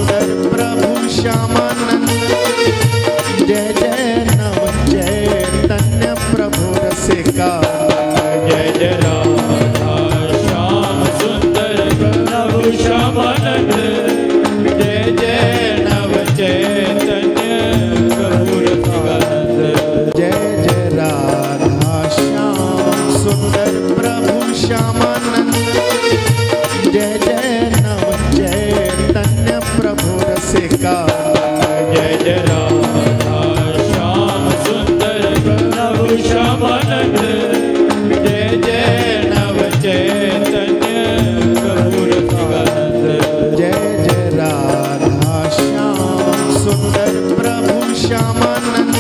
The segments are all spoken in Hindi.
सुंदर प्रभु श्यामानंद। जय जय नव चैतन्य प्रभु रसिका। जय जय राधा श्याम सुंदर प्रभु श्यामानंद। जय जय नव चैतन्य प्रभु रसिकानंद। जय जय राधा श्याम सुंदर प्रभु श्यामानंद। जय जय नव चैतन्य प्रभु रसिका। जय जय राधा श्याम सुंदर प्रभु श्यामानंद। जय जय नव चैतन्य प्रभु रसिकानंद। जय जय राधा श्याम सुंदर प्रभु श्यामानंद।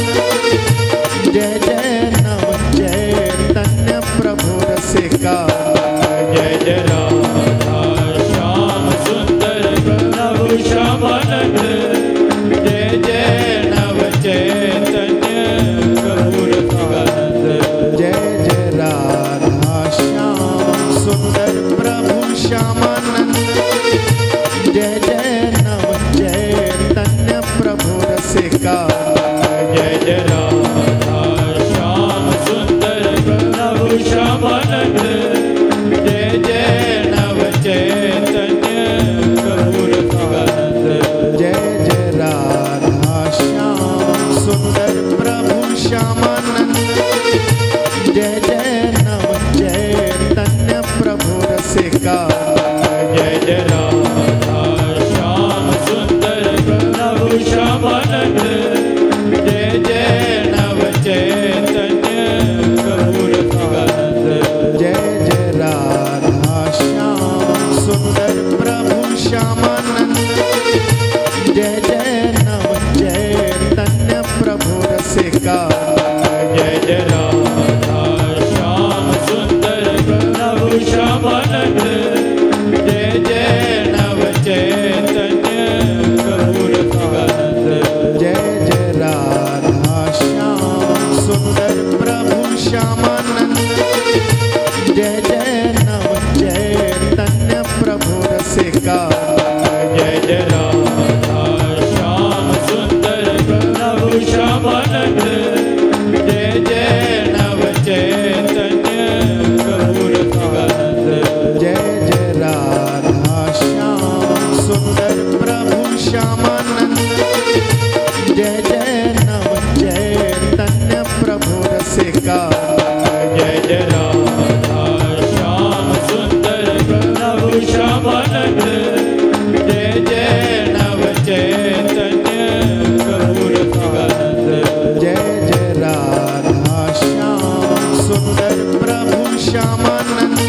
जय जय नव चैतन्य प्रभु रसिका। जय जय राधा श्याम सुंदर प्रभु श्यामानंद। जय जय नव चैतन्य प्रभु रसिकानंद। जय जय राधा श्याम सुंदर प्रभु श्यामानंद। जय जय नव चैतन्य प्रभु रसिका। जय जय राधा श्याम सुंदर प्रभु श्यामानंद। जय जय नव चैतन्य प्रभु रसिकानंद। जय जय राधा श्याम सुंदर प्रभु श्यामानंद। जय जय नव चैतन्य प्रभु रसिका। जय जय राधा श्याम सुंदर प्रभु श्यामानंद। जय जय नव चैतन्य प्रभु रसिकानंद। जय जय राधा श्याम सुंदर प्रभु श्यामानंद। जय जय नव चैतन्य प्रभु रसिका। जय जय राधा श्याम सुंदर प्रभु श्यामानंद। जय जय नव चैतन्य प्रभु रसिकानंद। जय जय राधा श्याम सुंदर प्रभु श्यामानंद। जय जय नव चैतन्य प्रभु रसिका। जय जय राधा श्याम सुंदर प्रभु श्यामानंद। जय जय नव चैतन्य प्रभु रसिकानंद। जय जय राधा श्याम सुंदर प्रभु श्यामानंद। जय जय नव चैतन्य प्रभु रसिका। जय जय राधा श्याम सुंदर प्रभु श्यामानंद। जय जय नव चैतन्य प्रभु रसिकानंद। जय जय राधा श्याम सुंदर प्रभु श्यामानंद।